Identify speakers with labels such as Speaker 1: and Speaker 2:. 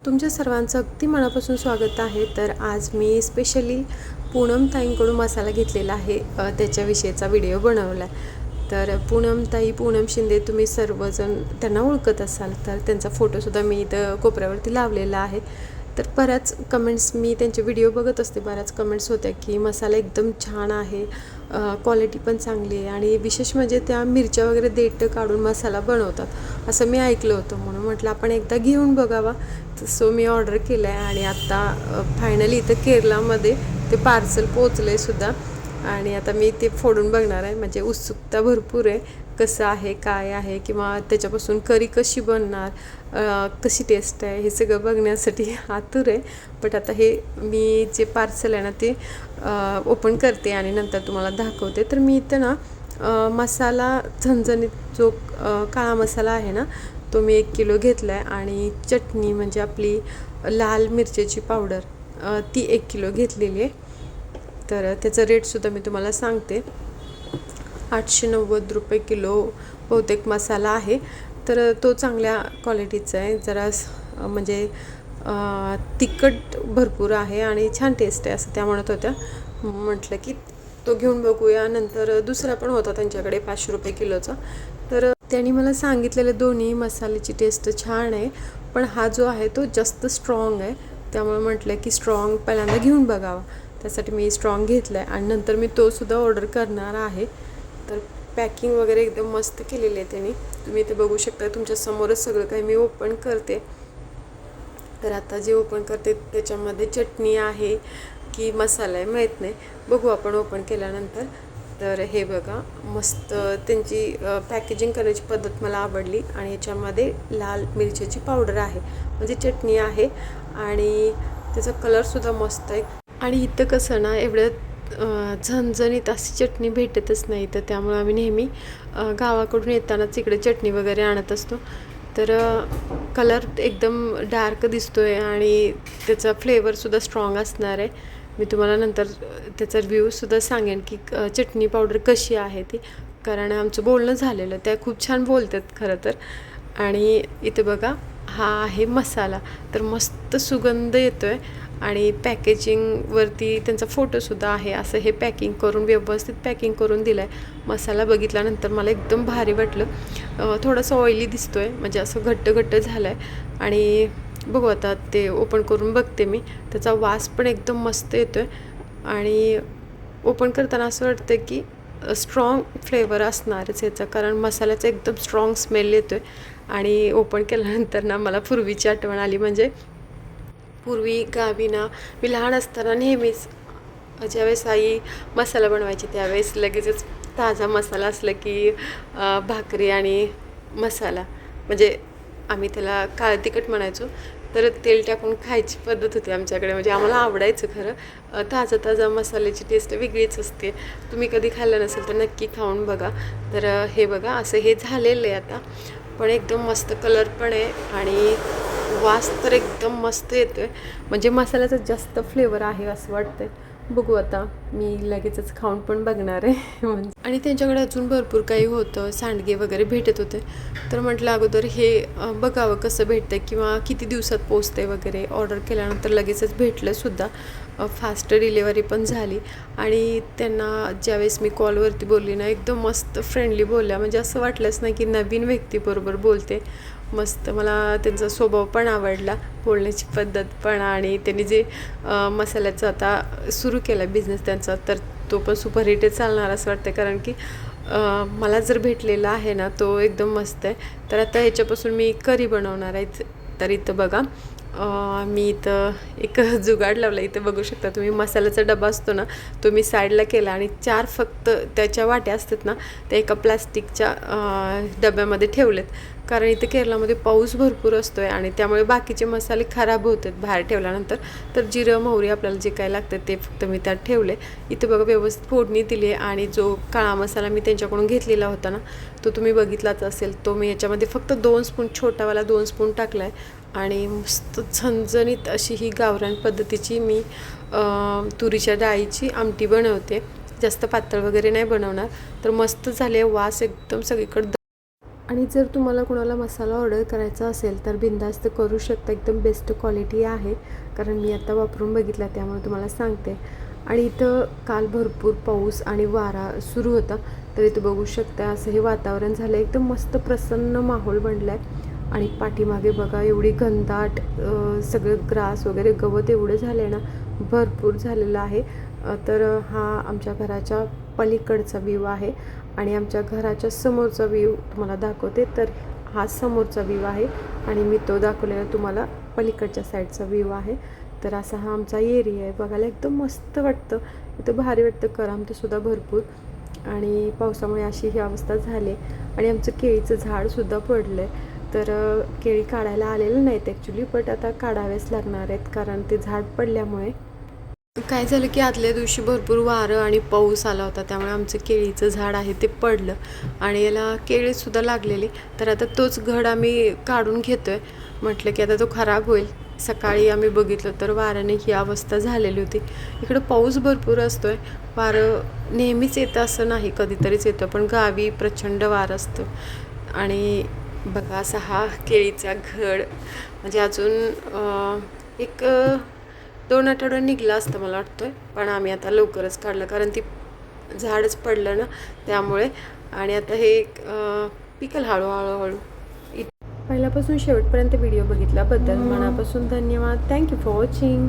Speaker 1: तुमच्या सर्वांचं अगदी मनापासून स्वागत आहे. तर आज मी स्पेशली पूनम ताईंकडून मसाला घेतलेला आहे, त्याच्याविषयीचा व्हिडिओ बनवला आहे. तर पूनम शिंदे तुम्ही सर्वजण त्यांना ओळखत असाल, तर त्यांचा फोटोसुद्धा मी इथं कोपऱ्यावरती लावलेला आहे. तर बऱ्याच कमेंट्स मी त्यांचे व्हिडिओ बघत असते, बऱ्याच कमेंट्स होत्या की मसाला एकदम छान आहे, क्वालिटी पण चांगली आहे आणि विशेष म्हणजे त्या मिरच्या वगैरे देठ काढून मसाला बनवतात असं मी ऐकलं होतं. म्हणून म्हटलं आपण एकदा घेऊन बघावा. सो मी ऑर्डर केलं आहे आणि आत्ता फायनली इथं केरलामध्ये ते पार्सल पोचलं आहे सुद्धा. आणि आता मी ते फोडून बघणार आहे, म्हणजे उत्सुकता भरपूर आहे कसं आहे काय आहे, किंवा त्याच्यापासून करी कशी बनणार, कशी टेस्ट आहे हे सगळं बघण्यासाठी आतुर आहे. बट आता हे मी जे पार्सल आहे ना ते ओपन करते आणि नंतर तुम्हाला दाखवते. तर मी इथं ना मसाला झणझणीत जो काळा मसाला आहे ना तो मी 1 किलो घेतला आहे आणि चटणी म्हणजे आपली लाल मिरच्याची पावडर ती 1 किलो घेतलेली आहे. तर त्याचं रेटसुद्धा मी तुम्हाला सांगते. 890 रुपये किलो बहुतेक मसाला आहे. तर तो चांगल्या क्वालिटीचा आहे, जरा म्हणजे तिखट भरपूर आहे आणि छान टेस्ट आहे असं त्या म्हणत होत्या. म्हटलं की तो घेऊन बघूया. नंतर दुसरा पण होता त्यांच्याकडे 500 रुपये किलोचा. तर त्यांनी मला सांगितलेले दोन्ही मसाल्याची टेस्ट छान आहे, पण हा जो आहे तो जास्त स्ट्रॉंग आहे. त्यामुळे म्हटलं की स्ट्रॉंग पहिल्यांदा घेऊन बघावा. त्यासाठी मी स्ट्रॉंग घेतला आहे आणि नंतर मी तोसुद्धा ऑर्डर करणार आहे. तर पॅकिंग वगैरे एकदम मस्त केलेली आहे त्यांनी, तुम्ही इथे बघू शकता. तुमच्यासमोरच सगळं काही मी ओपन करते. तर आता जे ओपन करते त्याच्यामध्ये चटणी आहे की मसाला आहे माहीत नाही, बघू आपण ओपन केल्यानंतर. तर हे बघा, मस्त त्यांची पॅकेजिंग करायची पद्धत मला आवडली. आणि याच्यामध्ये लाल मिरच्याची पावडर आहे, म्हणजे चटणी आहे आणि त्याचा कलरसुद्धा मस्त आहे. आणि इथं कसं ना एवढं झणझणीत अशी चटणी भेटतच नाही, तर त्यामुळे आम्ही नेहमी गावाकडून येतानाच इकडे चटणी वगैरे आणत असतो. तर कलर एकदम डार्क दिसतो आहे आणि त्याचा फ्लेवरसुद्धा स्ट्रॉंग असणार आहे. मी तुम्हाला नंतर त्याचा रिव्ह्यूसुद्धा सांगेन की चटणी पावडर कशी आहे ती, कारण आमचं बोलणं झालेलं, त्या खूप छान बोलतात खरं तर. आणि इथे बघा हा आहे मसाला, तर मस्त सुगंध येतो आहे आणि पॅकेजिंगवरती त्यांचा फोटोसुद्धा आहे. असं हे पॅकिंग करून व्यवस्थित पॅकिंग करून दिलं आहे. मसाला बघितल्यानंतर मला एकदम भारी वाटलं. थोडंसं ऑइली दिसतो आहे, म्हणजे असं घट्ट घट्ट झालं आहे. आणि बघू आता ते ओपन करून बघते मी. त्याचा वास पण एकदम मस्त येतो आहे आणि ओपन करताना असं वाटतं की स्ट्रॉंग फ्लेवर असणारच याचा, कारण मसाल्याचा एकदम स्ट्रॉंग स्मेल येतो आहे. आणि ओपन केल्यानंतर ना मला पूर्वीची आठवण आली. म्हणजे पूर्वी गावी ना मी लहान असताना नेहमीच ज्यावेळेस आई मसाला बनवायची त्यावेळेस लगेचच ताजा मसाला असला की भाकरी आणि मसाला, म्हणजे आम्ही त्याला काळं तिखट म्हणायचो, तर तेल टाकून खायची पद्धत होती आमच्याकडे. म्हणजे आम्हाला आवडायचं खरं. ताजा मसाल्याची टेस्ट वेगळीच असते. तुम्ही कधी खाल्लं नसेल तर नक्की खाऊन बघा. तर हे बघा असं हे झालेलं आहे आता, पण एकदम मस्त कलर पण आहे आणि वास तर एकदम मस्त येतो आहे. म्हणजे मसाल्याचा जास्त फ्लेवर आहे असं वाटतं. बघू आता मी लगेचच खाऊन पण बघणार आहे. म्हणजे आणि त्यांच्याकडे अजून भरपूर काही होतं, सांडगे वगैरे भेटत होते. तर म्हटलं अगोदर हे बघावं कसं भेटतं किंवा किती दिवसात पोचते वगैरे. ऑर्डर केल्यानंतर लगेचच भेटलंसुद्धा, फास्ट डिलेवरी पण झाली. आणि त्यांना ज्यावेळेस मी कॉलवरती बोलली ना एकदम मस्त फ्रेंडली बोलल्या, म्हणजे असं वाटलंच नाही की नवीन व्यक्तीबरोबर बोलते. मस्त मला त्यांचा स्वभाव पण आवडला, बोलण्याची पद्धत पण. आणि त्यांनी जे मसाल्याचं आता सुरू केला बिझनेस त्यांचा, तर तो पण सुपर हिट चालणार असं वाटतं, कारण की मला जर भेटलेला आहे ना तो एकदम मस्त आहे. तर आता ह्याच्यापासून मी करी बनवणार आहे. तर इथं बघा मी इथं एक जुगाड लावला. इथं बघू शकता तुम्ही, मसाल्याचा डबा असतो ना तो मी साईडला केला आणि 4 फक्त त्याच्या वाट्या असतात ना त्या एका प्लास्टिकच्या डब्यामध्ये ठेवलेत. कारण इथे केरळामध्ये पाऊस भरपूर असतो आहे आणि त्यामुळे बाकीचे मसाले खराब होतात बाहेर ठेवल्यानंतर. तर जिरं मोहरी आपल्याला जे काय लागतं ते फक्त मी त्यात ठेवले. इथे बघा व्यवस्थित फोडणी दिली आहे. आणि जो काळा मसाला मी त्यांच्याकडून घेतलेला होता ना तो तुम्ही बघितलाच असेल, तो मी याच्यामध्ये फक्त 2 स्पून, छोटावाला 2 स्पून टाकला आहे. आणि मस्त झणझणीत अशी ही गावरान पद्धतीची मी तुरीच्या डाळीची आमटी बनवते. जास्त पातळ वगैरे नाही बनवणार. तर मस्त झाले, वास एकदम सगळीकडे आणि जर तुम्हाला कोणाला मसाला ऑर्डर करायचा असेल तर बिनधास्त करू शकता, एकदम बेस्ट क्वालिटी आहे. कारण मी आता वापरून बघितला त्यामुळे तुम्हाला सांगते. आणि इथं काल भरपूर पाऊस आणि वारा सुरू होता, तर इथं बघू शकता असं हे वातावरण झालं, एकदम मस्त प्रसन्न माहोल बनला आहे. आणि पाठीमागे बघा एवढी घनदाट सगळं ग्रास वगैरे गवत एवढं झालं आहे ना, भरपूर झालेलं आहे. तर हा आमच्या घराच्या पलीकडचा व्ह्यू आहे आणि आमच्या घराच्या समोरचा व्ह्यू तुम्हाला दाखवते. तर हा समोरचा व्ह्यू आहे आणि मी तो दाखवलेला तुम्हाला पलीकडच्या साईडचा व्ह्यू आहे. तर असा हा आमचा एरिया आहे, बघायला एकदम मस्त वाटतं. इथं भारी वाटतं, करमतंसुद्धा भरपूर. आणि पावसामुळे अशी ही अवस्था झाली आणि आमचं केळीचं झाडसुद्धा पडलं आहे. तर केळी काढायला आलेलं नाहीत ॲक्च्युली, बट आता काढावेच लागणार आहेत कारण ते झाड पडल्यामुळे. काय झालं की आदल्या दिवशी भरपूर वारं आणि पाऊस आला होता, त्यामुळे आमचं केळीचं झाड आहे ते पडलं आणि याला केळीसुद्धा लागलेली. तर आता तोच घड आम्ही काढून घेतो आहे. म्हटलं की आता तो खराब होईल. सकाळी आम्ही बघितलं तर वाऱ्याने ही अवस्था झालेली होती. इकडं पाऊस भरपूर असतो आहे, वारं नेहमीच येतं असं नाही, कधीतरीच येतं, पण गावी प्रचंड वारं असतं. आणि बघा असा हा केळीचा घड, म्हणजे अजून एक 2 आठवडे निघला असतं मला वाटतं, पण आम्ही आता लवकरच काढलं कारण ती झाडच पडलं ना त्यामुळे. आणि आता हे पिकल हळूहळू. पहिल्यापासून शेवटपर्यंत व्हिडिओ बघितल्याबद्दल मनापासून धन्यवाद. Thank you for watching.